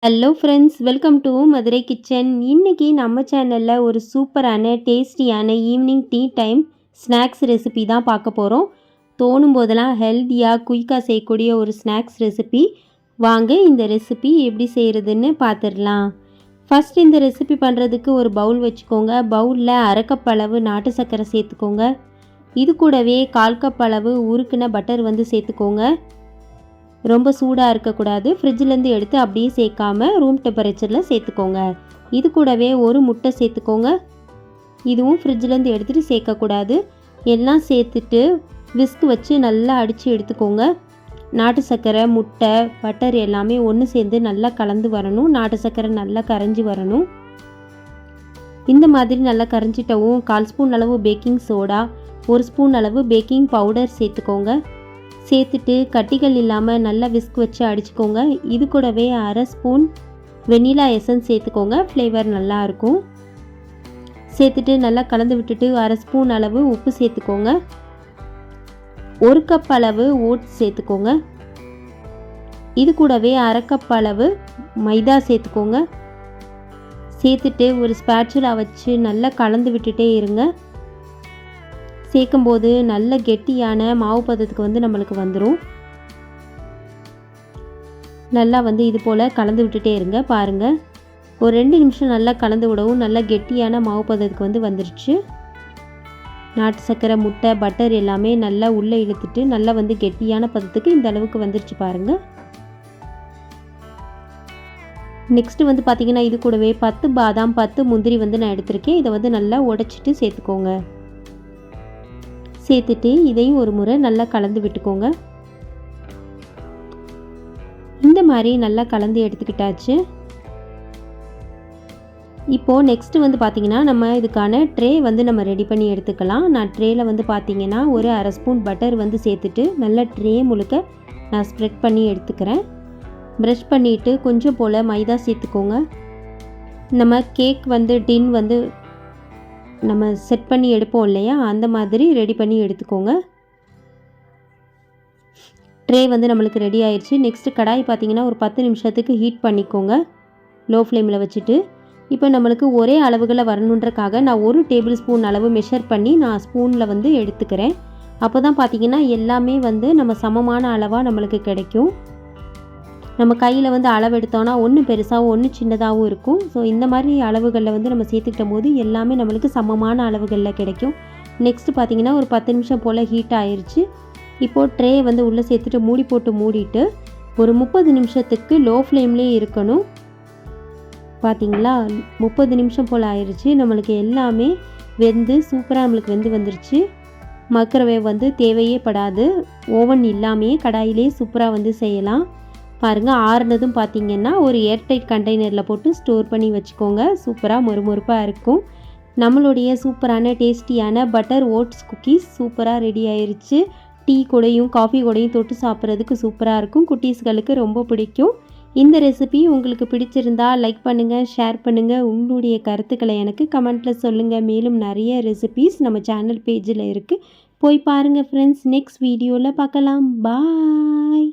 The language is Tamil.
Hello friends, welcome to Madurai kitchen. இன்றைக்கி நம்ம சேனலில் ஒரு சூப்பரான டேஸ்டியான evening tea time snacks recipe தான் பார்க்க போகிறோம். தோணும் போதெல்லாம் ஹெல்த்தியாக குயிக்காக செய்யக்கூடிய ஒரு ஸ்நாக்ஸ் ரெசிபி. வாங்க இந்த ரெசிபி எப்படி செய்கிறதுன்னு பார்த்துடலாம். ஃபஸ்ட் இந்த ரெசிபி பண்ணுறதுக்கு ஒரு பவுல் வச்சுக்கோங்க. பவுலில் அரை கப் அளவு நாட்டு சர்க்கரை சேர்த்துக்கோங்க. இது கூடவே 1/4 கப் அளவு உருக்குன பட்டர் சேர்த்துக்கோங்க. ரொம்ப சூடாக இருக்கக்கூடாது. ஃப்ரிட்ஜிலேருந்து எடுத்து அப்படியே சேர்க்காம ரூம் டெம்பரேச்சரில் சேர்த்துக்கோங்க. இது கூடவே ஒரு முட்டை சேர்த்துக்கோங்க. இதுவும் ஃப்ரிட்ஜிலேருந்து எடுத்துகிட்டு சேர்க்கக்கூடாது. எல்லாம் சேர்த்துட்டு விஸ்க் வச்சு நல்லா அடித்து எடுத்துக்கோங்க. நாட்டு சர்க்கரை, முட்டை, பட்டர் எல்லாமே ஒன்று சேர்ந்து நல்லா கலந்து வரணும். நாட்டு சர்க்கரை நல்லா கரைஞ்சி வரணும். இந்த மாதிரி நல்லா கரைஞ்சிட்டவும் 1/4 ஸ்பூன் அளவு பேக்கிங் சோடா, 1 ஸ்பூன் அளவு பேக்கிங் பவுடர் சேர்த்துக்கோங்க. சேர்த்துட்டு கட்டிகள் இல்லாமல் நல்லா விஸ்க் வச்சு அடிச்சுக்கோங்க. இது கூடவே அரை ஸ்பூன் வெனிலா எசன்ஸ் சேர்த்துக்கோங்க. ஃப்ளேவர் நல்லாயிருக்கும். சேர்த்துட்டு நல்லா கலந்து விட்டுட்டு அரை ஸ்பூன் அளவு உப்பு சேர்த்துக்கோங்க. 1 கப் அளவு ஓட்ஸ் சேர்த்துக்கோங்க. இது கூடவே அரை கப் அளவு மைதா சேர்த்துக்கோங்க. சேர்த்துட்டு ஒரு ஸ்பேச்சுலா வச்சு நல்லா கலந்து விட்டுட்டே இருங்க. சேர்க்கும்போது நல்ல கெட்டியான மாவு பதத்துக்கு நம்மளுக்கு வந்துடும். நல்லா இது போல் கலந்து விட்டுட்டே இருங்க. பாருங்கள், ஒரு 2 நிமிஷம் நல்லா கலந்து விடவும் நல்லா கெட்டியான மாவு பதத்துக்கு வந்துருச்சு. நாட்டு சர்க்கரை, முட்டை, பட்டர் எல்லாமே நல்லா உள்ளே இழுத்துட்டு நல்லா கெட்டியான பதத்துக்கு இந்த அளவுக்கு வந்துருச்சு பாருங்கள். நெக்ஸ்ட்டு பார்த்திங்கன்னா இது கூடவே 10 பாதாம், 10 முந்திரி நான் எடுத்திருக்கேன். இதை நல்லா உடைச்சிட்டு சேர்த்துக்கோங்க. சேர்த்துட்டு இதையும் ஒரு முறை நல்லா கலந்து விட்டுக்கோங்க. இந்த மாதிரி நல்லா கலந்து எடுத்துக்கிட்டாச்சு. இப்போது நெக்ஸ்ட்டு பார்த்திங்கன்னா நம்ம இதுக்கான ட்ரே நம்ம ரெடி பண்ணி எடுத்துக்கலாம். நான் ட்ரேயில் பார்த்திங்கன்னா ஒரு அரை ஸ்பூன் பட்டர் சேர்த்துட்டு நல்லா ட்ரே முழுக்க நான் ஸ்ப்ரெட் பண்ணி எடுத்துக்கிறேன். ப்ரஷ் பண்ணிவிட்டு கொஞ்சம் போல் மைதா சேர்த்துக்கோங்க. நம்ம கேக் டின் நம்ம செட் பண்ணி எடுப்போம் இல்லையா, அந்த மாதிரி ரெடி பண்ணி எடுத்துக்கோங்க. ட்ரே நம்மளுக்கு ரெடி ஆயிடுச்சு. நெக்ஸ்ட்டு கடாய் பார்த்திங்கன்னா ஒரு 10 நிமிஷத்துக்கு ஹீட் பண்ணிக்கோங்க லோ ஃப்ளேமில் வச்சுட்டு. இப்போ நம்மளுக்கு ஒரே அளவுகளை வரணுன்றக்காக நான் 1 டேபிள் ஸ்பூன் அளவு மெஷர் பண்ணி நான் ஸ்பூனில் எடுத்துக்கிறேன். அப்போ தான் பார்த்திங்கன்னா எல்லாமே நம்ம சமமான அளவாக நம்மளுக்கு கிடைக்கும். நம்ம கையில் அளவு எடுத்தோன்னா ஒன்று பெருசாகவும் ஒன்று சின்னதாகவும் இருக்கும். ஸோ இந்த மாதிரி அளவுகளில் நம்ம சேர்த்துக்கிட்ட போது எல்லாமே நம்மளுக்கு சமமான அளவுகளில் கிடைக்கும். நெக்ஸ்ட்டு பார்த்திங்கன்னா ஒரு 10 நிமிஷம் போல் ஹீட் ஆயிடுச்சு. இப்போது ட்ரே உள்ளே சேர்த்துட்டு மூடி போட்டு மூடிட்டு ஒரு 30 நிமிஷத்துக்கு லோ ஃப்ளேம்லேயே இருக்கணும். பார்த்திங்களா, 30 நிமிஷம் போல் ஆயிடுச்சு. நம்மளுக்கு எல்லாமே சூப்பராக நம்மளுக்கு வந்துருச்சு. மைக்ரோவேவ் தேவையே படாது. ஓவன் இல்லாமையே கடாயிலே சூப்பராக செய்யலாம். பாருங்கள், ஆறுனதும் பார்த்திங்கன்னா ஒரு ஏர்டைட் கண்டெய்னரில் போட்டு ஸ்டோர் பண்ணி வச்சுக்கோங்க. சூப்பராக மொறுமொறுப்பாக இருக்கும். நம்மளுடைய சூப்பரான டேஸ்டியான பட்டர் ஓட்ஸ் குக்கீஸ் சூப்பராக ரெடி ஆயிடுச்சு. டீ கூடையும் காஃபி கூடையும் தொட்டு சாப்பிட்றதுக்கு சூப்பராக இருக்கும். குட்டீஸ்களுக்கு ரொம்ப பிடிக்கும். இந்த ரெசிபி உங்களுக்கு பிடிச்சிருந்தா லைக் பண்ணுங்கள், ஷேர் பண்ணுங்கள். உங்களுடைய கருத்துக்களை எனக்கு கமெண்ட்டில் சொல்லுங்கள். மேலும் நிறைய ரெசிபீஸ் நம்ம சேனல் பேஜில் இருக்குது, போய் பாருங்கள் ஃப்ரெண்ட்ஸ். நெக்ஸ்ட் வீடியோவில் பார்க்கலாம். பாய்.